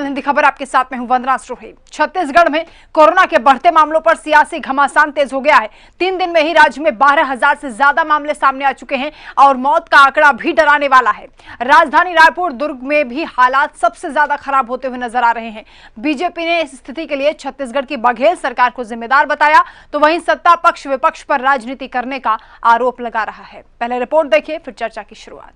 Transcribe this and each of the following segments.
हिंदी खबर आपके साथ में हूं वंदना स्ट्रोही। छत्तीसगढ़ में कोरोना के बढ़ते मामलों पर सियासी घमासान तेज हो गया है। 3 दिन में ही राज्य में 12,000 से ज्यादा मामले सामने आ चुके हैं और मौत का आंकड़ा भी डराने वाला है। राजधानी रायपुर, दुर्ग में भी हालात सबसे ज्यादा खराब होते हुए नजर आ रहे हैं। बीजेपी ने इस स्थिति के लिए छत्तीसगढ़ की बघेल सरकार को जिम्मेदार बताया, तो वहीं सत्ता पक्ष विपक्ष पर राजनीति करने का आरोप लगा रहा है। पहले रिपोर्ट देखिए, फिर चर्चा की शुरुआत।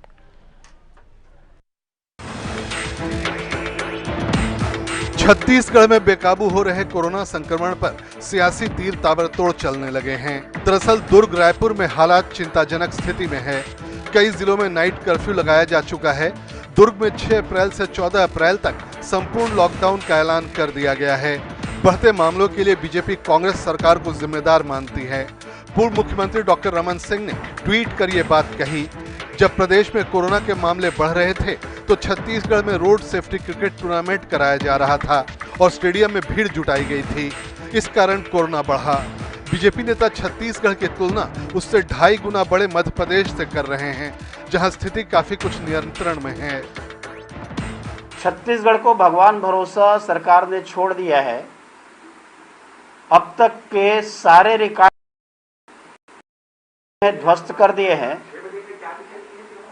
छत्तीसगढ़ में बेकाबू हो रहे कोरोना संक्रमण पर सियासी तीर ताबड़तोड़ चलने लगे हैं। दरअसल दुर्ग, रायपुर में हालात चिंताजनक स्थिति में है। कई जिलों में नाइट कर्फ्यू लगाया जा चुका है। दुर्ग में 6 अप्रैल से 14 अप्रैल तक संपूर्ण लॉकडाउन का ऐलान कर दिया गया है। बढ़ते मामलों के लिए बीजेपी कांग्रेस सरकार को जिम्मेदार मानती है। पूर्व मुख्यमंत्री डॉक्टर रमन सिंह ने ट्वीट कर ये बात कही। जब प्रदेश में कोरोना के मामले बढ़ रहे थे तो छत्तीसगढ़ में रोड सेफ्टी क्रिकेट टूर्नामेंट कराया जा रहा था और स्टेडियम में भीड़ जुटाई गई थी। इस कारण कोरोना बढ़ा। बीजेपी नेता छत्तीसगढ़ की तुलना उससे 2.5 गुना बड़े मध्य प्रदेश से कर रहे हैं, जहां स्थिति काफी कुछ नियंत्रण में है। छत्तीसगढ़ को भगवान भरोसा सरकार ने छोड़ दिया है। अब तक के सारे रिकॉर्ड ध्वस्त कर दिए हैं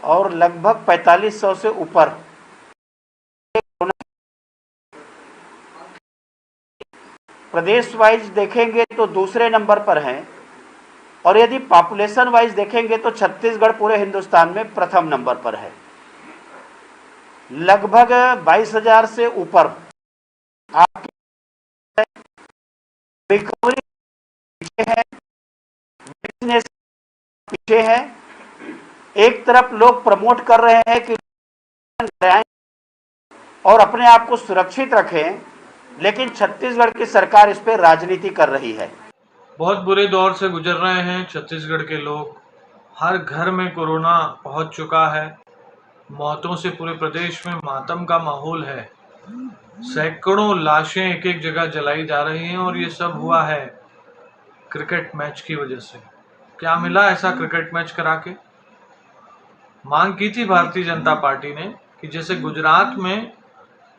और लगभग 4500 से ऊपर प्रदेश वाइज देखेंगे तो दूसरे नंबर पर हैं और यदि पॉपुलेशन वाइज देखेंगे तो छत्तीसगढ़ पूरे हिंदुस्तान में प्रथम नंबर पर है। लगभग 22,000 से ऊपर आपकी रिकवरी पीछे है, बिजनेस पीछे है। एक तरफ लोग प्रमोट कर रहे हैं कि और अपने आप को सुरक्षित रखें, लेकिन छत्तीसगढ़ की सरकार इस पर राजनीति कर रही है। बहुत बुरे दौर से गुजर रहे हैं छत्तीसगढ़ के लोग। हर घर में कोरोना पहुंच चुका है। मौतों से पूरे प्रदेश में मातम का माहौल है। सैकड़ों लाशें एक एक जगह जलाई जा रही हैं और ये सब हुआ है क्रिकेट मैच की वजह से। क्या मिला ऐसा क्रिकेट मैच करा के? मांग की थी भारतीय जनता पार्टी ने कि जैसे गुजरात में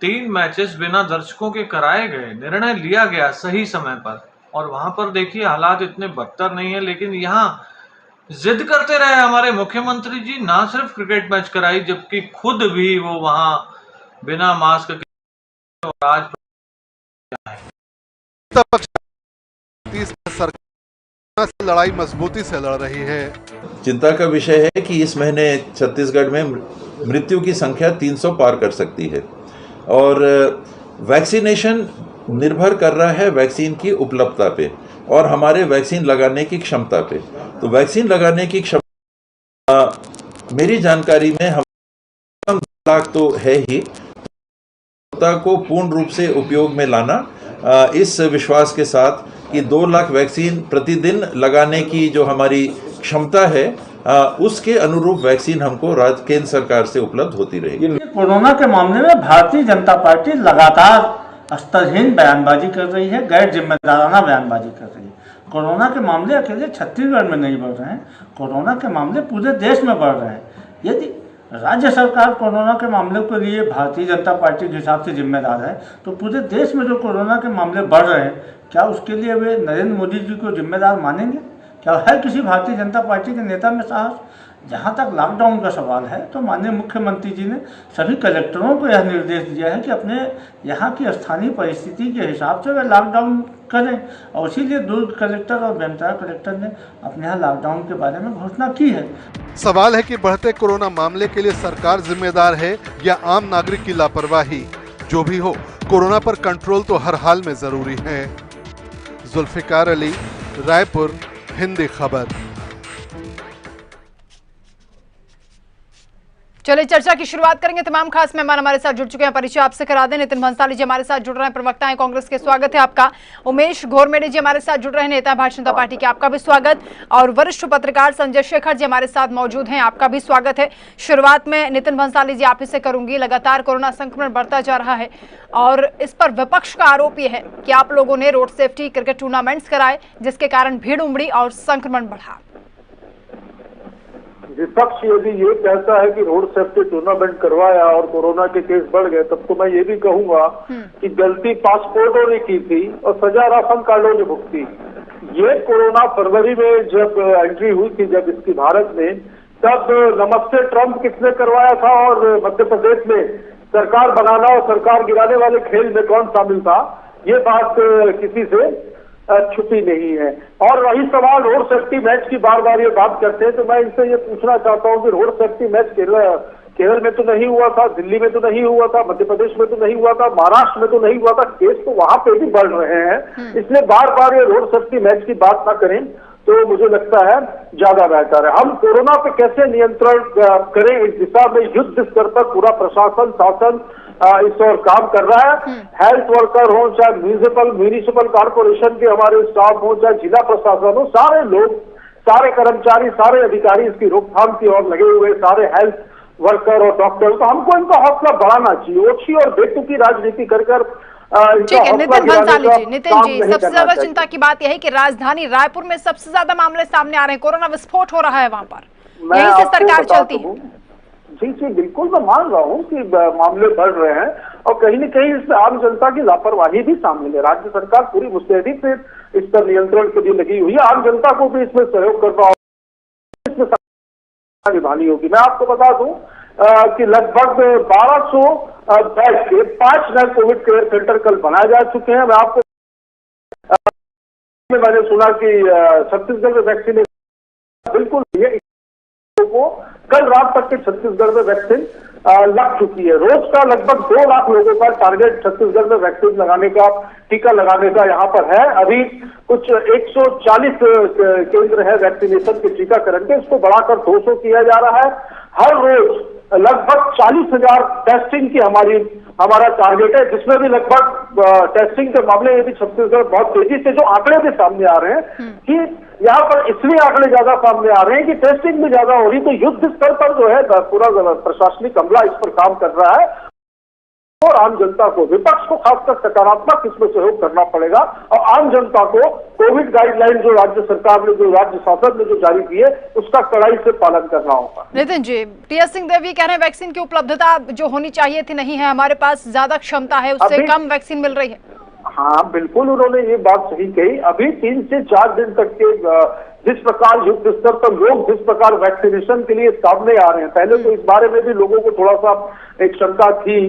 3 मैचेस बिना दर्शकों के कराए गए, निर्णय लिया गया सही समय पर, और वहां पर देखिए हालात इतने बदतर नहीं है, लेकिन यहाँ जिद करते रहे हमारे मुख्यमंत्री जी, ना सिर्फ क्रिकेट मैच कराई जबकि खुद भी वो वहां बिना मास्क के और आज सरकार से लड़ाई मजबूती से लड़ रही है। चिंता का विषय है कि इस महीने छत्तीसगढ़ में मृत्यु की संख्या 300 पार कर सकती है और वैक्सीनेशन निर्भर कर रहा है वैक्सीन की उपलब्धता पे और हमारे वैक्सीन लगाने की क्षमता पे। तो वैक्सीन लगाने की क्षमता मेरी जानकारी में हम 2 लाख तो है ही, को पूर्ण रूप से उपयोग में लाना इस विश्वास के साथ कि 2 लाख वैक्सीन प्रतिदिन लगाने की जो हमारी क्षमता है उसके अनुरूप वैक्सीन हमको केंद्र सरकार से उपलब्ध होती रहेगी। कोरोना के मामले में भारतीय जनता पार्टी लगातार स्तरहीन बयानबाजी कर रही है, गैर जिम्मेदाराना बयानबाजी कर रही है। कोरोना के मामले अकेले छत्तीसगढ़ में नहीं बढ़ रहे हैं, कोरोना के मामले पूरे देश में बढ़ रहे हैं। यदि राज्य सरकार कोरोना के मामले के लिए भारतीय जनता पार्टी के हिसाब से जिम्मेदार है, तो पूरे देश में जो कोरोना के मामले बढ़ रहे हैं, क्या उसके लिए वे नरेंद्र मोदी जी को जिम्मेदार मानेंगे? क्या है किसी भारतीय जनता पार्टी के नेता में साहस? जहाँ तक लॉकडाउन का सवाल है तो माननीय मुख्यमंत्री जी ने सभी कलेक्टरों को यह निर्देश दिया है कि अपने यहाँ की स्थानीय परिस्थिति के हिसाब से वे लॉकडाउन करें और इसीलिए दुर्ग कलेक्टर और बेमेतरा कलेक्टर ने अपने यहाँ लॉकडाउन के बारे में घोषणा की है। सवाल है कि बढ़ते कोरोना मामले के लिए सरकार जिम्मेदार है या आम नागरिक की लापरवाही। जो भी हो, कोरोना पर कंट्रोल तो हर हाल में जरूरी है। जुल्फिकार अली, रायपुर, हिंदी खबर। चलिए चर्चा की शुरुआत करेंगे। तमाम खास मेहमान हमारे साथ जुड़ चुके हैं, परिचय आपसे करा दें। नितिन भंसाली जी हमारे साथ जुड़ रहे हैं, प्रवक्ता हैं कांग्रेस के, स्वागत है आपका। उमेश घोरमेड़े जी हमारे साथ जुड़ रहे हैं, नेता भारतीय जनता पार्टी के, आपका भी स्वागत। और वरिष्ठ पत्रकार संजय शेखर जी हमारे साथ मौजूद हैं, आपका भी स्वागत है। शुरुआत में नितिन भंसाली जी आप ही से करूंगी। लगातार कोरोना संक्रमण बढ़ता जा रहा है और इस पर विपक्ष का आरोप यह है कि आप लोगों ने रोड सेफ्टी क्रिकेट टूर्नामेंट्स कराए जिसके कारण भीड़ उमड़ी और संक्रमण बढ़ा। विपक्ष यदि ये कहता है कि रोड सेफ्टी टूर्नामेंट करवाया और कोरोना के केस बढ़ गए, तब तो मैं ये भी कहूंगा कि गलती पासपोर्टों ने की थी और सजा राशन कार्डों ने भुगती। ये कोरोना फरवरी में जब एंट्री हुई थी जब इसकी भारत में, तब नमस्ते ट्रंप किसने करवाया था और मध्य प्रदेश में सरकार बनाना और सरकार गिराने वाले खेल में कौन शामिल था, ये बात किसी से छुपी नहीं है। और वही सवाल रोड सेफ्टी मैच की बार बार ये बात करते हैं, तो मैं इनसे ये पूछना चाहता हूँ कि रोड सेफ्टी मैच केरल में तो नहीं हुआ था, दिल्ली में तो नहीं हुआ था, मध्य प्रदेश में तो नहीं हुआ था, महाराष्ट्र में तो नहीं हुआ था, केस तो वहां पे भी बढ़ रहे हैं। इसलिए बार बार ये रोड सेफ्टी मैच की बात ना करें तो मुझे लगता है ज्यादा बेहतर है। हम कोरोना पे कैसे नियंत्रण करें, इस दिशा में युद्ध स्तर पर पूरा प्रशासन शासन इस ओर काम कर रहा है। हेल्थ वर्कर हो, चाहे म्यूनिसिपल कॉर्पोरेशन के हमारे स्टाफ हो, चाहे जिला प्रशासन हो, सारे लोग, सारे कर्मचारी, सारे अधिकारी इसकी रोकथाम की ओर लगे हुए, सारे हेल्थ वर्कर और डॉक्टर। तो हमको इनका हौसला बढ़ाना चाहिए। ओछी और बेतुकी राजनीति कर ठीक है नितिन भंसाली जी, नितिन जी, सबसे ज्यादा चिंता की बात यह है कि राजधानी रायपुर में सबसे ज्यादा मामले सामने आ रहे हैं, कोरोना विस्फोट हो रहा है वहां पर, यहीं से सरकार चलती है। जी बिल्कुल, मैं मान रहा हूँ कि मामले बढ़ रहे हैं और कहीं न कहीं इसमें आम जनता की लापरवाही भी शामिल है। राज्य सरकार पूरी मुस्तैदी से इस पर नियंत्रण के लिए लगी हुई है, आम जनता को भी इसमें सहयोग करना होगा, इसमें निभानी होगी। मैं आपको बता दूं कि लगभग 1200 बेड के 5 नए कोविड केयर सेंटर कल बनाए जा चुके हैं। मैं आपको मैंने सुना कि छत्तीसगढ़ में वैक्सीनेशन बिल्कुल को कल रात तक के छत्तीसगढ़ में वैक्सीन लग चुकी है। रोज का लगभग 2 लाख लोगों का टारगेट छत्तीसगढ़ में वैक्सीन लगाने का, टीका लगाने का यहाँ पर है। अभी कुछ 140 केंद्र है वैक्सीनेशन के टीकाकरण के, इसको बढ़ाकर 200 किया जा रहा है। हर रोज लगभग 40,000 टेस्टिंग की हमारा टारगेट है, जिसमें भी लगभग टेस्टिंग के मामले में भी छत्तीसगढ़ बहुत तेजी से, जो आंकड़े भी सामने आ रहे हैं कि यहाँ पर इसलिए आंकड़े ज्यादा सामने आ रहे हैं कि टेस्टिंग भी ज्यादा हो रही, तो युद्ध स्तर पर जो है पूरा प्रशासनिक अमला इस पर काम कर रहा है और आम जनता को, विपक्ष को खासकर सकारात्मक इसमें सहयोग करना पड़ेगा और आम जनता को कोविड गाइडलाइन जो राज्य सरकार ने, जो राज्य शासन ने जो जारी की है, उसका कड़ाई से पालन करना होगा। नितिन जी, टी.एस. सिंहदेव कह रहे हैं वैक्सीन की उपलब्धता जो होनी चाहिए थी नहीं है, हमारे पास ज्यादा क्षमता है, उससे कम वैक्सीन मिल रही है। हाँ बिल्कुल, उन्होंने ये बात सही कही। अभी 3 से 4 दिन तक के जिस प्रकार युद्ध स्तर पर लोग जिस प्रकार वैक्सीनेशन के लिए सामने आ रहे हैं, पहले तो इस बारे में भी लोगों को थोड़ा सा एक शंका थी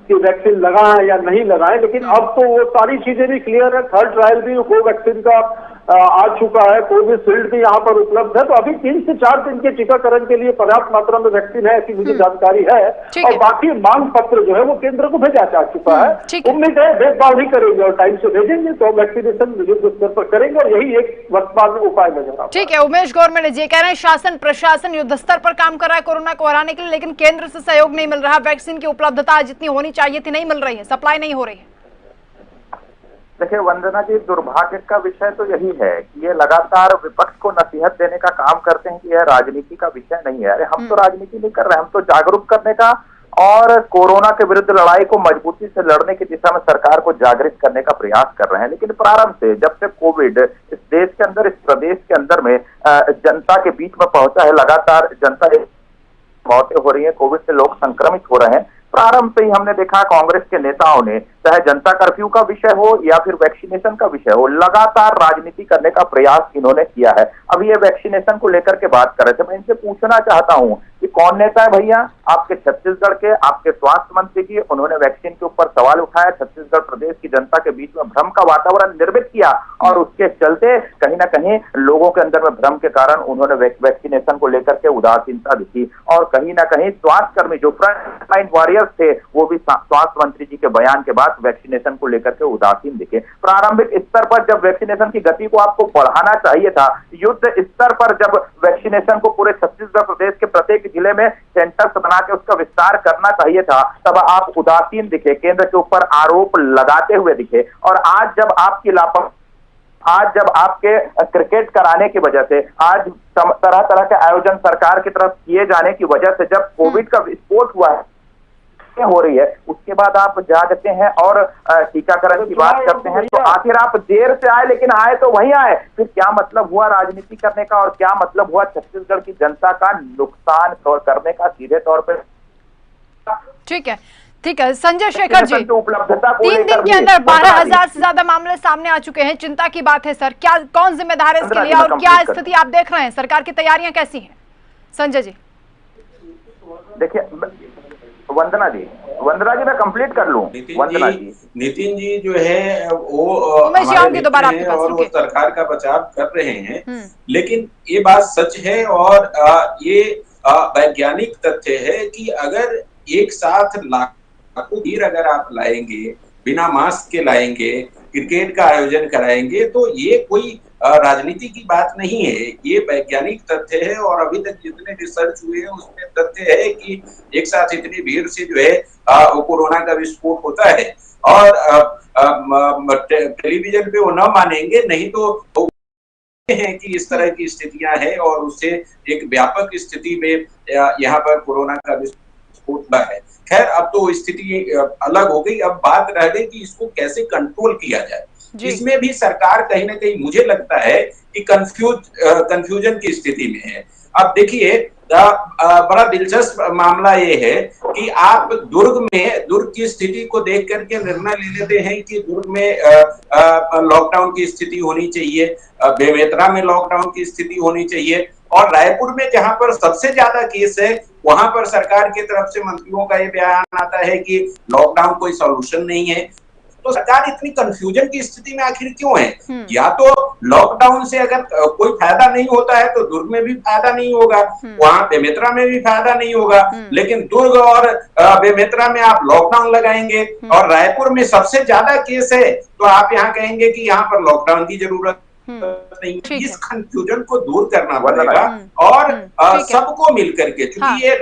कि वैक्सीन लगाएं या नहीं लगाएं, लेकिन अब तो वो सारी चीजें भी क्लियर है। 3rd ट्रायल भी कोवैक्सीन का आ चुका है, कोविशील्ड भी यहाँ पर उपलब्ध है। तो अभी 3 से 4 दिन के टीकाकरण के लिए पर्याप्त मात्रा में वैक्सीन है, ऐसी मुझे जानकारी है। और बाकी मांग पत्र जो है वो केंद्र को भेजा जा चुका है। उम्मीद है भेदभाव नहीं करेंगे और टाइम से भेजेंगे तो वैक्सीनेशन युद्ध स्तर पर करेंगे और यही एक वर्तमान में उपाय नजर आता है। ठीक है, उमेश गवर्नमेंट जी कह रहे हैं शासन प्रशासन युद्ध स्तर पर काम कर रहा है कोरोना को हराने के लिए, लेकिन केंद्र से सहयोग नहीं मिल रहा, वैक्सीन की उपलब्धता जितनी होनी चाहिए थी नहीं मिल रही है, सप्लाई नहीं हो रही है। देखिए वंदना जी, दुर्भाग्य का विषय तो यही है कि ये लगातार विपक्ष को नसीहत देने का काम करते हैं कि यह राजनीति का विषय नहीं है। अरे हम तो राजनीति नहीं कर रहे, हम तो जागरूक करने का और कोरोना के विरुद्ध लड़ाई को मजबूती से लड़ने की दिशा में सरकार को जागृत करने का प्रयास कर रहे हैं। लेकिन प्रारंभ से जब से कोविड इस देश के अंदर, इस प्रदेश के अंदर में जनता के बीच में पहुंचा है, लगातार जनता मौतें हो रही है, कोविड से लोग संक्रमित हो रहे हैं। प्रारंभ से ही हमने देखा कांग्रेस के नेताओं ने, चाहे जनता कर्फ्यू का विषय हो या फिर वैक्सीनेशन का विषय हो, लगातार राजनीति करने का प्रयास इन्होंने किया है। अभी ये वैक्सीनेशन को लेकर के बात कर रहे थे, मैं इनसे पूछना चाहता हूं कि कौन नेता है भैया आपके छत्तीसगढ़ के, आपके स्वास्थ्य मंत्री जी, उन्होंने वैक्सीन के ऊपर सवाल उठाया, छत्तीसगढ़ प्रदेश की जनता के बीच में भ्रम का वातावरण निर्मित किया और उसके चलते कहीं ना कहीं लोगों के अंदर में भ्रम के कारण उन्होंने वैक्सीनेशन को लेकर के उदासीनता दिखी और कहीं ना कहीं स्वास्थ्यकर्मी जो फ्रंट लाइन वॉरियर्स थे वो भी स्वास्थ्य मंत्री जी के बयान के बाद वैक्सीनेशन को लेकर के उदासीन दिखे। प्रारंभिक स्तर पर जब वैक्सीनेशन की गति को आपको बढ़ाना चाहिए था, युद्ध स्तर पर जब वैक्सीनेशन को पूरे छत्तीसगढ़ प्रदेश के प्रत्येक जिले में सेंटर्स बना के उसका विस्तार करना चाहिए था, तब आप उदासीन दिखे, केंद्र के ऊपर आरोप लगाते हुए दिखे। और आज जब आपकी आज जब आपके क्रिकेट कराने की वजह से, आज तरह तरह के आयोजन सरकार की तरफ किए जाने की वजह से जब कोविड का विस्फोट हुआ है, हो रही है, उसके बाद आप जागते हैं और टीकाकरण की बात करते हैं। तो आखिर आप देर से आए लेकिन आए तो वहीं आए, फिर क्या मतलब हुआ राजनीति करने का और क्या मतलब हुआ छत्तीसगढ़ की जनता का नुकसान करने का सीधे तौर पर। ठीक है, ठीक है संजय शेखर जी, उपलब्धता को 3 दिन के अंदर 12,000 से ज्यादा मामले सामने आ चुके हैं, चिंता की बात है सर। क्या कौन जिम्मेदार है इसके लिए और क्या स्थिति आप देख रहे हैं, सरकार की तैयारियां कैसी हैं? संजय जी देखिए, वंदना जी मैं कंप्लीट कर लूं। वंदना जी, नितिन जी जो है वो उमेश जी आऊंगी दोबारा आपके पास, और वो रुकिए। सरकार का बचाव कर रहे हैं, लेकिन ये बात सच है और ये वैज्ञानिक तथ्य है कि अगर एक साथ लाखों भीड़ अगर आप लाएंगे, बिना मास्क के लाएंगे, क्रिकेट का आयोजन कराएंगे, तो ये कोई राजनीति की बात नहीं है, ये वैज्ञानिक तथ्य है। और अभी तक जितने रिसर्च हुए हैं उसमें तथ्य है कि एक साथ इतनी भीड़ से जो है कोरोना का विस्फोट होता है। और टेलीविजन पे वो न मानेंगे, नहीं तो है कि इस तरह की स्थितियां हैं और उससे एक व्यापक स्थिति में यहाँ पर कोरोना का विस्फोट हुआ है। खैर, अब तो स्थिति अलग हो गई, अब बात रह गई कि इसको कैसे कंट्रोल किया जाए। इसमें भी सरकार कहीं ना कहीं मुझे लगता है कि कंफ्यूजन की स्थिति में है। अब देखिए, बड़ा दिलचस्प मामला ये है कि आप दुर्ग की स्थिति को देख करके निर्णय ले लेते हैं कि दुर्ग में लॉकडाउन की स्थिति होनी चाहिए, बेमेतरा में लॉकडाउन की स्थिति होनी चाहिए, और रायपुर में जहां पर सबसे ज्यादा केस है वहां पर सरकार की तरफ से मंत्रियों का ये बयान आता है कि लॉकडाउन कोई सॉल्यूशन नहीं है। तो सरकार इतनी कंफ्यूजन की स्थिति में आखिर क्यों है? या तो लॉकडाउन से अगर कोई फायदा नहीं होता है तो दुर्ग में भी फायदा नहीं होगा, वहां बेमेतरा में भी फायदा नहीं होगा, लेकिन दुर्ग और बेमेतरा में आप लॉकडाउन लगाएंगे और रायपुर में सबसे ज्यादा केस है तो आप यहाँ कहेंगे कि यहाँ पर लॉकडाउन की जरूरत नहीं। इस कंफ्यूजन को दूर करना पड़ेगा और सबको मिलकर के, क्योंकि ये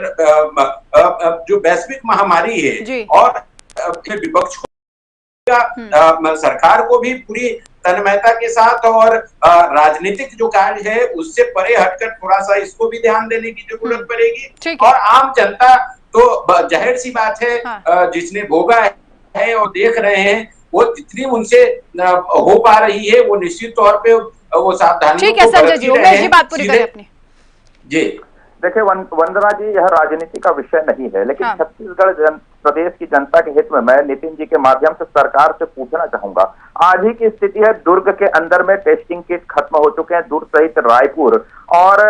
जो वैश्विक महामारी है और विपक्ष को, सरकार को भी पूरी तन्मयता के साथ और राजनीतिक जो कार्य है उससे परे हटकर थोड़ा सा इसको भी ध्यान देने की जरूरत पड़ेगी। और आम जनता तो जाहिर सी बात है, जिसने भोगा है और देख रहे हैं, वो जितनी उनसे हो पा रही है वो निश्चित तौर पे वो सावधानी। ठीक है संजय जी, उमेश जी बात पूरी करें अपनी। जी देखिए वंदना जी, यह राजनीति का विषय नहीं है, लेकिन छत्तीसगढ़ प्रदेश की जनता के हित में मैं नितिन जी के माध्यम से सरकार से पूछना चाहूंगा। आज ही की स्थिति है, दुर्ग के अंदर में टेस्टिंग किट खत्म हो चुके हैं। दुर्ग सहित रायपुर और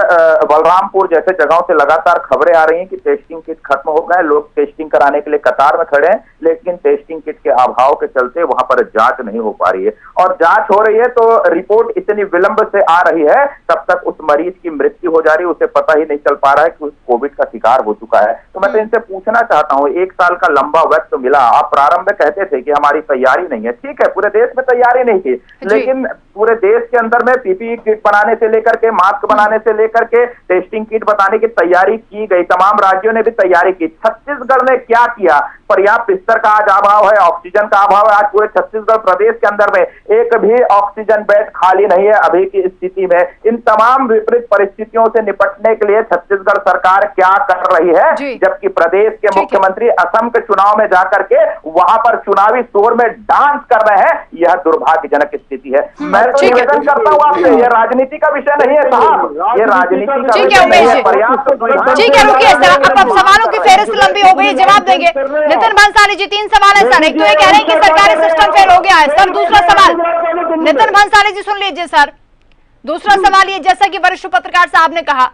बलरामपुर जैसे जगहों से लगातार खबरें आ रही हैं कि टेस्टिंग किट खत्म हो गए, लोग टेस्टिंग कराने के लिए कतार में खड़े हैं, लेकिन टेस्टिंग किट के अभाव के चलते वहां पर जांच नहीं हो पा रही है। और जांच हो रही है तो रिपोर्ट इतनी विलंब से आ रही है, तब तक उस मरीज की मृत्यु हो जा रही है, उसे पता ही नहीं चल पा रहा है कि उस कोविड का शिकार हो चुका है। तो मैं तो इनसे पूछना चाहता हूँ, 1 साल का लंबा वक्त तो मिला, आप प्रारंभ में कहते थे कि हमारी तैयारी नहीं है, ठीक है, पूरे देश में तैयारी नहीं थी, लेकिन पूरे देश के अंदर में पीपीई किट बनाने से लेकर के, मास्क बनाने से लेकर के टेस्टिंग किट बताने की तैयारी की गई, तमाम राज्यों ने भी तैयारी की। छत्तीसगढ़ ने क्या किया? पर्याप्त बिस्तर का आज अभाव है, ऑक्सीजन का अभाव है। आज पूरे छत्तीसगढ़ प्रदेश के अंदर में एक भी ऑक्सीजन बेड खाली नहीं है अभी की स्थिति में। इन तमाम विपरीत परिस्थितियों से निपटने के लिए छत्तीसगढ़ सरकार क्या कर रही है, जबकि प्रदेश के मुख्यमंत्री असम के चुनाव में जाकर के वहां पर चुनावी शोर में डांस कर रहे हैं। यह दुर्भाग्यजनक स्थिति है। मैं तो निवेदन करता हूँ आपसे, यह राजनीति का विषय नहीं है साहब, ये राजनीति का विषय है। पर्याप्त ठीक है, रुकिए सर, अब सवालों की फेहरिस्त लंबी हो गई, जवाब देंगे। नितिन भंसाली जी, 3 सवाल है सर। एक तो ये कह रहे हैं कि सरकारी सिस्टम फेल हो गया है सर। दूसरा सवाल, नितिन भंसाली जी सुन लीजिए सर, दूसरा सवाल ये, जैसा कि वरिष्ठ पत्रकार साहब ने कहा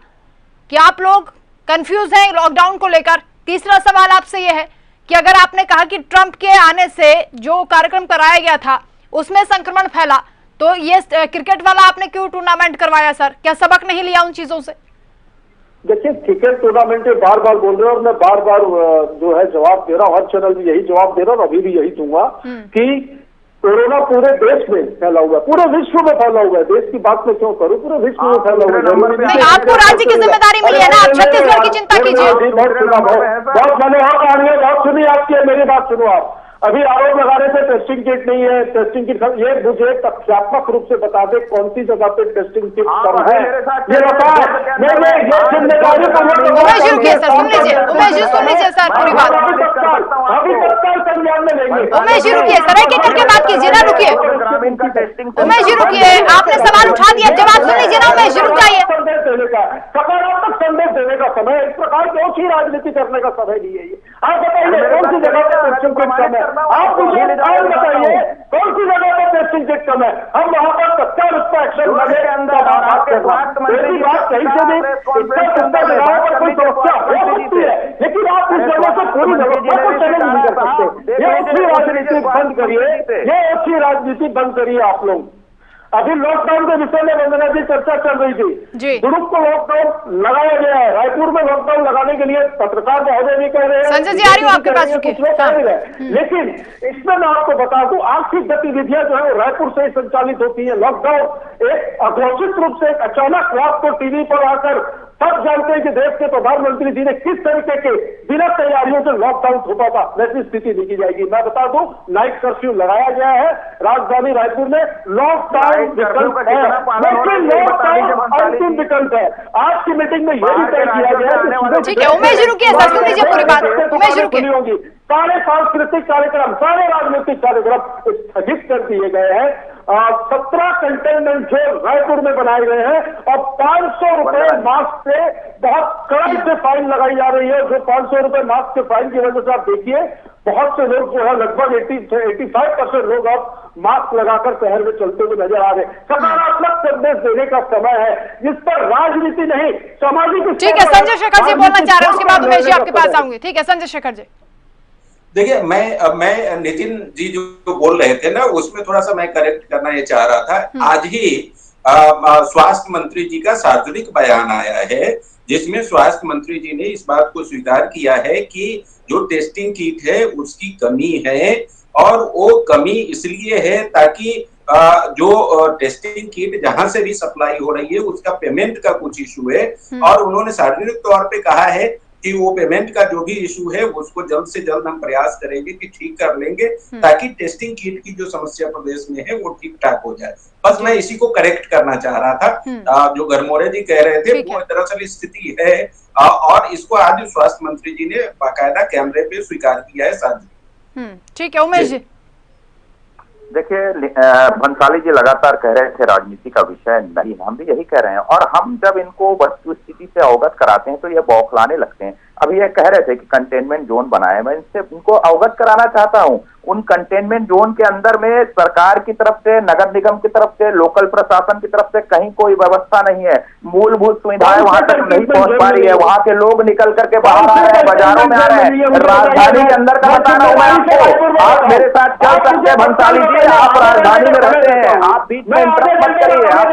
कि आप लोग कंफ्यूज हैं लॉकडाउन को लेकर। तीसरा सवाल आपसे ये है कि अगर आपने कहा कि ट्रंप के आने से जो कार्यक्रम कराया गया था उसमें संक्रमण फैला, तो ये क्रिकेट वाला आपने क्यों टूर्नामेंट करवाया सर? क्या सबक नहीं लिया उन चीजों से? देखिए, क्रिकेट टूर्नामेंट पे बार बार बोल रहे हैं और मैं बार बार जो है जवाब दे रहा हूँ, हर चैनल में यही जवाब दे रहा हूँ, अभी भी यही दूंगा कि कोरोना पूरे देश में फैला हुआ है, पूरे विश्व में फैला हुआ है। देश की बात में क्यों करूं, पूरे विश्व में फैला हुआ है। आपको राज्य की जिम्मेदारी मिली है ना, आप छत्तीसगढ़ की चिंता कीजिए। बहुत मनोहर कहानी है, बहुत सुनी आपकी, मेरी बात सुनो आप। अभी आरोप लगा रहे थे टेस्टिंग किट नहीं है, टेस्टिंग किट, ये मुझे तथ्यात्मक रूप से बता दे कौन सी जगह पे टेस्टिंग किट कम है, ये बता। उमेश जी रुकिए सर, सुन लीजिए उमेश जी, सुन लीजिए सर पूरी बात। अभी तत्काल संज्ञान में लेंगे। उमेश जी रुकिए सर, एक एक करके बात कीजिए ना, रुकिए उमेश जी रुकिए, आपने सवाल उठा दिया, जवाब सुन लीजिए ना उमेश जी, रुक जाइए। संदेश देने का, सकारात्मक संदेश देने का समय, इस प्रकार की ओछी राजनीति करने का समय नहीं है ये। आप बताइए कौन सी जगह पर टेस्टिंग किट कम है, आप मुझे बताइए कौन सी जगह पर टेस्टिंग किट कम है, हम वहां पर तत्काल उस पर एक्शन लगे। मेरी बात कहीं से भी इतना जगहों पर कोई समस्या हो सकती है, लेकिन आप उस जगह से पूरी व्यवस्था को चैलेंज नहीं कर सकते। ये अच्छी राजनीति बंद करिए, ये अच्छी राजनीति बंद करिए आप लोग। अभी लॉकडाउन के विषय में वंदना जी चर्चा चल रही थी, दुर्ग को लॉकडाउन लगाया गया है, रायपुर में लॉकडाउन लगाने के लिए पत्रकार महोदय भी कह रहे हैं, संजय जी आ रही हूँ आपके पास, रुकिए। लेकिन इसमें मैं आपको बता दूं, आर्थिक गतिविधियां जो है रायपुर से ही संचालित होती है। लॉकडाउन एक अघोषित रूप से अचानक रात को टीवी पर आकर सब जानते हैं कि देश के प्रधानमंत्री जी ने किस तरीके के बिना तैयारियों से लॉकडाउन थोपा था, वैसी स्थिति नहीं की जाएगी। मैं बता दूं, नाइट कर्फ्यू लगाया गया है राजधानी रायपुर में, लॉकडाउन विकल्प है, लेकिन लॉकडाउन अंतिम विकल्प है। आज की मीटिंग में यह भी तय किया गया। ठीक है उमेश जी रुकिए सर, सुन लीजिए पूरी बात, उमेश जी रुकिए। होगी, सारे सांस्कृतिक कार्यक्रम, सारे राजनीतिक कार्यक्रम स्थगित कर दिए गए हैं। 17 कंटेनमेंट जोन रायपुर में बनाए गए हैं और 500 रुपए मास्क से बहुत कड़ाई से फाइन लगाई जा रही है। जो 500 रुपए मास्क के फाइन की वजह से आप देखिए बहुत से लोग जो है लगभग 85% लोग अब मास्क लगाकर शहर में चलते हुए नजर आ रहे हैं। सकारात्मक संदेश देने का समय है, जिस पर राजनीति नहीं सामाजिक। ठीक है संजय शेखर जी बोलना चाह रहे हैं, उसके बाद उमेश जी आपके पास आऊंगी। ठीक है संजय शेखर जी। देखिए मैं नितिन जी जो बोल रहे थे ना, उसमें थोड़ा सा मैं करेक्ट करना ये चाह रहा था। आज ही स्वास्थ्य मंत्री जी का सार्वजनिक बयान आया है, जिसमें स्वास्थ्य मंत्री जी ने इस बात को स्वीकार किया है कि जो टेस्टिंग किट है उसकी कमी है, और वो कमी इसलिए है ताकि जो टेस्टिंग किट जहां से भी सप्लाई हो रही है उसका पेमेंट का कुछ इशू है, और उन्होंने सार्वजनिक तौर पे कहा है कि वो पेमेंट का जो भी इशू है उसको जल्द से जल्द हम प्रयास करेंगे कि ठीक कर लेंगे, ताकि टेस्टिंग किट की जो समस्या प्रदेश में है वो ठीक ठाक हो जाए। बस मैं इसी को करेक्ट करना चाह रहा था। जो घरमोरे जी कह रहे थे वो दरअसल स्थिति है, और इसको आज स्वास्थ्य मंत्री जी ने बाकायदा कैमरे पे स्वीकार किया है। साथ ठीक है उमेश जी। देखिए भंसाली जी लगातार कह रहे थे राजनीति का विषय नहीं, हम भी यही कह रहे हैं, और हम जब इनको वस्तु स्थिति से अवगत कराते हैं तो ये बौखलाने लगते हैं। अभी ये कह रहे थे कि कंटेनमेंट जोन बनाए, मैं इनसे इनको अवगत कराना चाहता हूं। उन कंटेनमेंट जोन के अंदर में सरकार की तरफ से, नगर निगम की तरफ से, लोकल प्रशासन की तरफ से कहीं कोई व्यवस्था नहीं है। मूलभूत सुविधाएं वहां तक नहीं पहुंच पा रही है, वहां के लोग निकल करके बाहर आ रहे हैं, बाजारों में आ रहे हैं। राजधानी के अंदर का बता रहा हूं मैं आपको, आप मेरे साथ चल सकते हैं भंसाली जी, आप राजधानी में रहते हैं, आप बीच में इंटरप्ट मत करिए, आप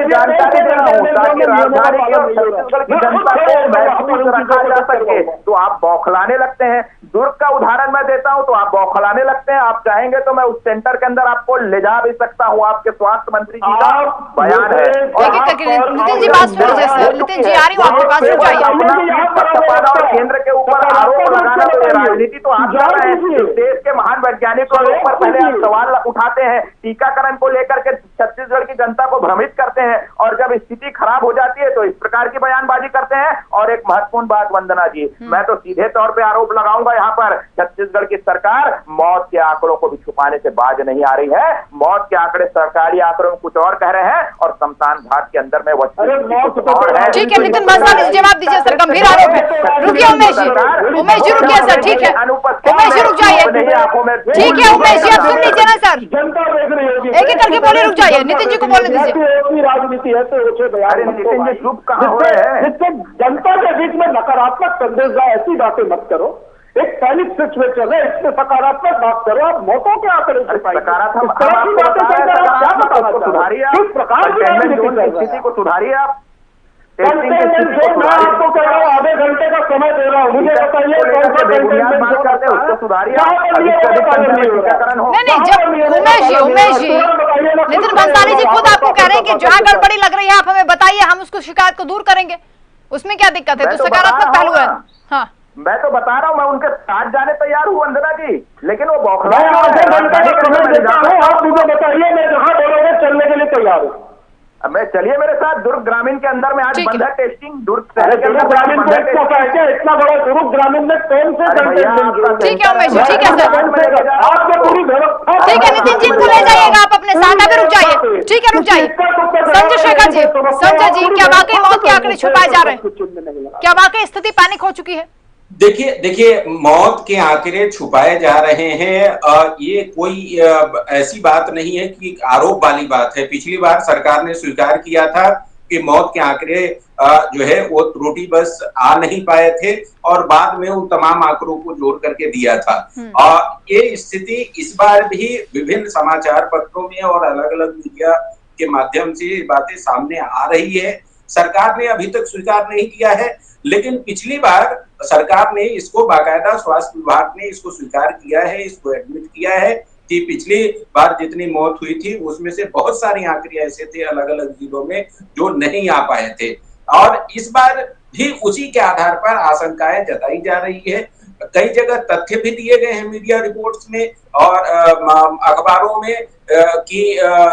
जानकारी दे रहा हूँ ताकि राजधानी के छत्तीसगढ़ की जनता को महसूस रखा जा सके। तो आप बौखलाने लगते हैं। दुर्ग का उदाहरण मैं देता हूं तो आप बौखलाने लगते हैं। आप चाहेंगे तो मैं उस सेंटर के अंदर आपको ले जा भी सकता हूं, आपके स्वास्थ्य मंत्री जी का बयान है। नितिन जी बात सुन लीजिए सर, नितिन जी आ रही हूं आपके पास, और केंद्र के ऊपर आरोप लगाना तो राजनीति तो आप जा रहे हैं। देश के महान वैज्ञानिकों के ऊपर पहले आप सवाल उठाते हैं, टीकाकरण को लेकर के छत्तीसगढ़ की जनता को भ्रमित करते हैं, और जब स्थिति खराब हो जाती है तो इस प्रकार की बयानबाजी करते हैं। और एक महत्वपूर्ण बात वंदना जी, मैं तो सीधे तौर पे आरोप लगाऊंगा यहाँ पर, छत्तीसगढ़ की सरकार मौत के आंकड़ों को भी छुपाने से बाज नहीं आ रही है। मौत के आंकड़े सरकारी आंकड़ों में कुछ और कह रहे हैं, और शमशान घाट के अंदर में और है। ठीक है नितिन भांसाली जी जवाब दीजिए सर, गंभीर आरोप है। रुकिए उमेश जी, उमेश जी रुकिए सर, ठीक है उमेश जी रुक जाइए। ठीक है उमेश जी आप सुन लीजिए ना सर, जनता देख रही होगी, एक एक करके बोले, रुक जाइए, नितिन जी को बोलने दीजिए। राजनीति है तो नितिन जी चुप कहाँ हो रहे हैं? जिससे जनता के बीच में नकारात्मक संदेश जाए, ऐसी बातें मत करो। एक पैनिक सिचुएशन है, इसमें सकारात्मक बात करो। आप मौतों के आंकड़े सुधारिए, किस प्रकार की स्थिति को सुधारिए आप। मैं आपको कह रहा हूँ आधे घंटे का समय दे रहा हूँ, मुझे बताइए उसको सुधारिए। नहीं जब उमेश जी नितिन भांसाली जी खुद आपको कह रहे हैं कि जहाँ गड़बड़ी लग रही है आप हमें बताइए, हम उसको शिकायत को दूर करेंगे, उसमें क्या दिक्कत है? तो सकारात्मक पहलू है। हाँ मैं तो बता रहा हूँ, मैं उनके साथ जाने तैयार हूँ वंदना जी, लेकिन वो मैं आधे घंटे का समय देता हूँ, आप मुझे बताइए, मैं जहाँ बोलोगे चलने के लिए तैयार हूँ। मैं चलिए मेरे साथ। दुर्ग ग्रामीण के अंदर में आज ठीक बंद है। है टेस्टिंग। दुर्ग शहर के अंदर ग्रामीण को इतना क्या, इतना बड़ा दुर्ग ग्रामीण में कौन से ठीक है उमेश जी, ठीक है सर, आपको पूरी व्यवस्था। ठीक है नितिन जी, इनको ले जाइएगा आप अपने साथ। अभी रुक जाइए, ठीक है रुक जाइए। संजय शेखर जी, संजय जी, क्या वाकई मौत के आंकड़े छुपाए जा रहे हैं? क्या वाकई स्थिति पैनिक हो चुकी है? देखिए मौत के आंकड़े छुपाए जा रहे हैं। ये कोई ऐसी बात नहीं है कि आरोप वाली बात है। पिछली बार सरकार ने स्वीकार किया था कि मौत के आंकड़े जो है वो त्रुटि बस आ नहीं पाए थे, और बाद में उन तमाम आंकड़ों को जोड़ करके दिया था। ये स्थिति इस बार भी विभिन्न समाचार पत्रों में और अलग अलग मीडिया के माध्यम से बातें सामने आ रही है। सरकार ने अभी तक स्वीकार नहीं किया है, लेकिन पिछली बार सरकार ने इसको बाकायदा, स्वास्थ्य विभाग ने इसको स्वीकार किया है, इसको एडमिट किया है कि पिछली बार जितनी मौत हुई थी उसमें से बहुत सारे आंकड़े ऐसे थे अलग अलग जिलों में जो नहीं आ पाए थे, और इस बार भी उसी के आधार पर आशंकाएं जताई जा रही है। कई जगह तथ्य भी दिए गए हैं मीडिया रिपोर्ट्स में और अखबारों में कि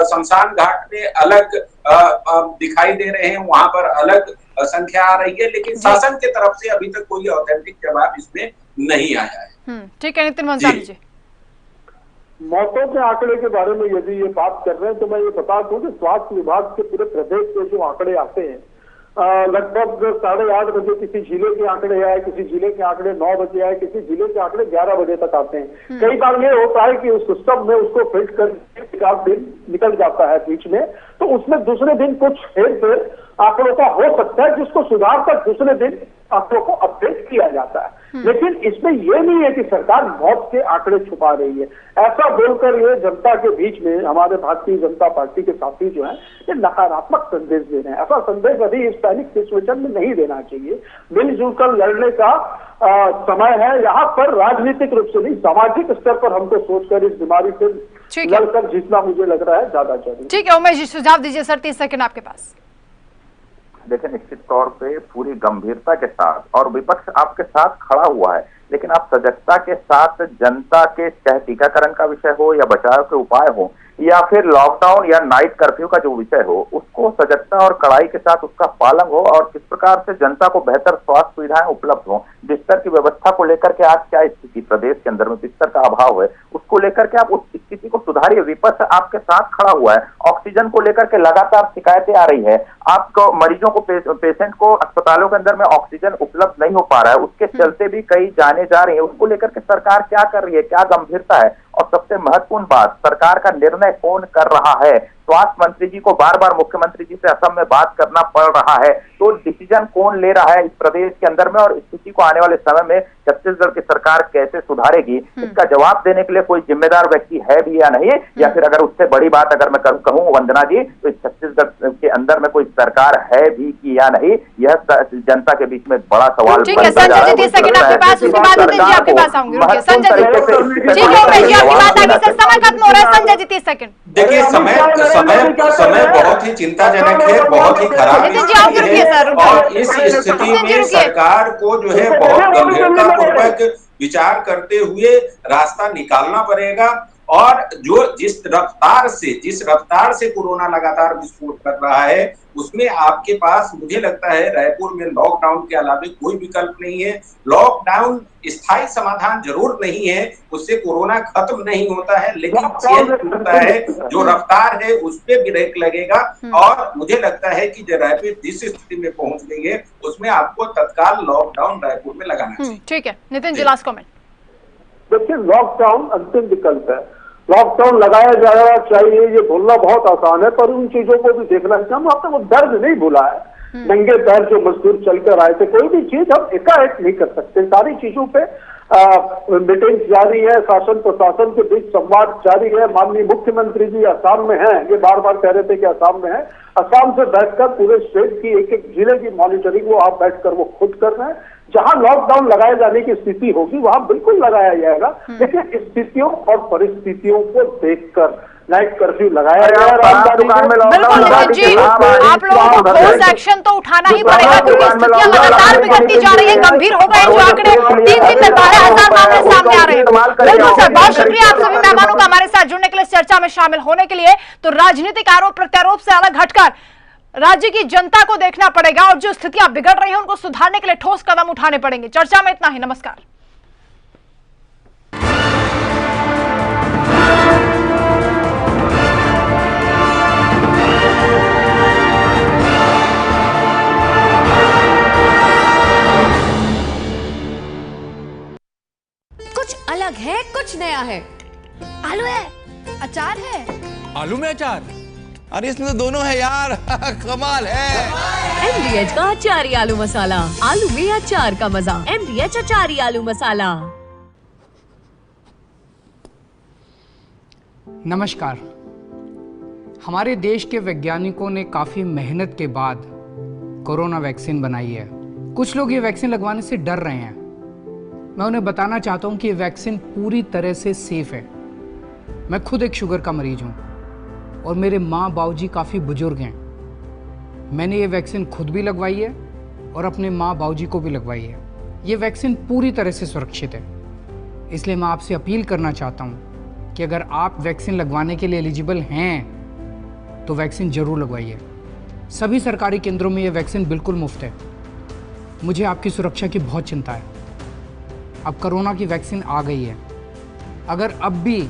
शमशान घाट में अलग दिखाई दे रहे हैं, वहां पर अलग संख्या आ रही है, लेकिन शासन की तरफ से अभी तक कोई ऑथेंटिक जवाब इसमें नहीं आया है। ठीक है नितिन वंजाली जी, मौतों के आंकड़े के बारे में यदि ये बात कर रहे हैं तो मैं ये बता दूं कि स्वास्थ्य विभाग के पूरे प्रदेश के जो आंकड़े आते हैं, लगभग 8:30 बजे किसी जिले के आंकड़े आए, किसी जिले के आंकड़े 9 बजे आए, किसी जिले के आंकड़े 11 बजे तक आते हैं। कई बार ये होता है कि उस सिस्टम में उसको फिट कर दिन निकल जाता है बीच में, तो उसमें दूसरे दिन कुछ हेर फेर आंकड़ों का हो सकता है, जिसको सुधार कर दूसरे दिन आंकड़ों को अपडेट किया जाता है। लेकिन इसमें यह नहीं है कि सरकार मौत के आंकड़े छुपा रही है। ऐसा बोलकर ये जनता के बीच में हमारे भारतीय जनता पार्टी के साथी जो हैं ये नकारात्मक संदेश दे रहे हैं। ऐसा संदेश अभी इस पैनिक सिचुएशन में नहीं देना चाहिए। मिलजुल कर लड़ने का समय है। यहाँ पर राजनीतिक रूप से नहीं, सामाजिक स्तर पर हमको सोचकर इस बीमारी से लड़कर जीतना मुझे लग रहा है ज्यादा जरूरी। ठीक है उमेश जी, सुझाव दीजिए सर, 30 सेकंड आपके पास। देखिए, निश्चित तौर पे पूरी गंभीरता के साथ और विपक्ष आपके साथ खड़ा हुआ है, लेकिन आप सजगता के साथ जनता के, चाहे टीकाकरण का विषय हो या बचाव के उपाय हो या फिर लॉकडाउन या नाइट कर्फ्यू का जो विषय हो, उसको सजगता और कड़ाई के साथ उसका पालन हो और किस प्रकार से जनता को बेहतर स्वास्थ्य सुविधाएं उपलब्ध हो। बिस्तर की व्यवस्था को लेकर के आज क्या स्थिति प्रदेश के अंदर में बिस्तर का अभाव है, उसको लेकर के आप उस स्थिति को सुधारिए। विपक्ष आपके साथ खड़ा हुआ है। ऑक्सीजन को लेकर के लगातार शिकायतें आ रही है, आपको मरीजों को, पेशेंट को अस्पतालों के अंदर में ऑक्सीजन उपलब्ध नहीं हो पा रहा है, उसके चलते भी कई जाने जा रही है। उसको लेकर के सरकार क्या कर रही है, क्या गंभीरता है, और सबसे महत्वपूर्ण बात, सरकार का निर्णय कौन कर रहा है। स्वास्थ्य मंत्री जी को बार बार मुख्यमंत्री जी से असम में बात करना पड़ रहा है, तो डिसीजन कौन ले रहा है इस प्रदेश के अंदर में, और स्थिति को आने वाले समय में छत्तीसगढ़ की सरकार कैसे सुधारेगी, इसका जवाब देने के लिए कोई जिम्मेदार व्यक्ति है भी या नहीं, या फिर अगर उससे बड़ी बात अगर मैं कहूँ वंदना जी, तो छत्तीसगढ़ के अंदर में कोई सरकार है भी कि या नहीं, यह जनता के बीच में बड़ा सवाल। ठीक है संजय जी, 30 सेकंड आपके पास, उसके बाद नितिन जी आपके पास आऊंगी। रुकिए संजय जी, ठीक है उमेश जी आपकी बात आगे से, समय खत्म हो रहा है। संजय जी 30 सेकंड। देखिए समय बहुत ही चिंताजनक है, बहुत ही खराब स्थिति है, और इस स्थिति में सरकार को जो है बहुत गंभीरतापूर्वक विचार करते हुए रास्ता निकालना पड़ेगा। और जो जिस रफ्तार से कोरोना लगातार विस्फोट कर रहा है, उसमें आपके पास मुझे लगता है रायपुर में लॉकडाउन के अलावा कोई विकल्प नहीं है। लॉकडाउन स्थायी समाधान जरूर नहीं है, उससे कोरोना खत्म नहीं होता है, लेकिन चेंज होता है, जो रफ्तार है उस पर ब्रेक लगेगा। और मुझे लगता है कि रायपुर जिस स्थिति में पहुंच गई है उसमें आपको तत्काल लॉकडाउन रायपुर में लगाना चाहिए। ठीक है नितिन जी, लास्ट कमेंट। देखिए, लॉकडाउन अंतिम विकल्प है। लॉकडाउन लगाया जाना चाहिए, ये बोलना बहुत आसान है, पर उन चीजों को भी देखना चाहिए। हम आपने वो दर्द नहीं भूला है, नंगे पैर जो मजदूर चलकर आए थे, कोई भी चीज हम एकाएक नहीं कर सकते। सारी चीजों पे मीटिंग जारी है, शासन प्रशासन के बीच संवाद जारी है। माननीय मुख्यमंत्री जी असम में हैं, ये बार बार कह रहे थे कि असम में है। असम से बैठकर पूरे स्टेट की एक एक जिले की मॉनिटरिंग वो आप बैठकर वो खुद कर रहे हैं। जहां लॉकडाउन लगाए जाने की स्थिति होगी वहां बिल्कुल लगाया जाएगा, लेकिन स्थितियों और परिस्थितियों को देखकर नाइट कर्फ्यू लगाया गया है राजधानी दुकान में में। बिल्कुल नितिन जी, आप लोगों को ठोस एक्शन तो उठाना ही पड़ेगा क्योंकि स्थितियां लगातार बिगड़ती जा रही है, गंभीर हो गए जो आंकड़े 3 दिन में 12,000 मामले सामने आ रहे हैं। बिल्कुल सर, बहुत शुक्रिया आप सभी मेहमानों का हमारे साथ जुड़ने के लिए, चर्चा में शामिल होने के लिए। तो राजनीतिक आरोप प्रत्यारोप से अलग हटकर राज्य की जनता को देखना पड़ेगा और जो स्थितियां बिगड़ रही हैं उनको सुधारने के लिए ठोस कदम उठाने पड़ेंगे। चर्चा में इतना ही, नमस्कार। कुछ अलग है, कुछ नया है। आलू है, अचार है। आलू में अचार? अरे इसमें तो दोनों है यार। कमाल है। MDH का अचारी आलू मसाला, आलू में अचार का मजा। MDH अचारी आलू मसाला। नमस्कार। हमारे देश के वैज्ञानिकों ने काफी मेहनत के बाद कोरोना वैक्सीन बनाई है। कुछ लोग ये वैक्सीन लगवाने से डर रहे हैं। मैं उन्हें बताना चाहता हूं कि ये वैक्सीन पूरी तरह से सेफ है। मैं खुद एक शुगर का मरीज हूं और मेरे माँ बाबूजी काफ़ी बुजुर्ग हैं। मैंने ये वैक्सीन खुद भी लगवाई है और अपने माँ बाबूजी को भी लगवाई है। ये वैक्सीन पूरी तरह से सुरक्षित है। इसलिए मैं आपसे अपील करना चाहता हूँ कि अगर आप वैक्सीन लगवाने के लिए एलिजिबल हैं तो वैक्सीन ज़रूर लगवाइए। सभी सरकारी केंद्रों में ये वैक्सीन बिल्कुल मुफ्त है। मुझे आपकी सुरक्षा की बहुत चिंता है। अब कोरोना की वैक्सीन आ गई है। अगर अब भी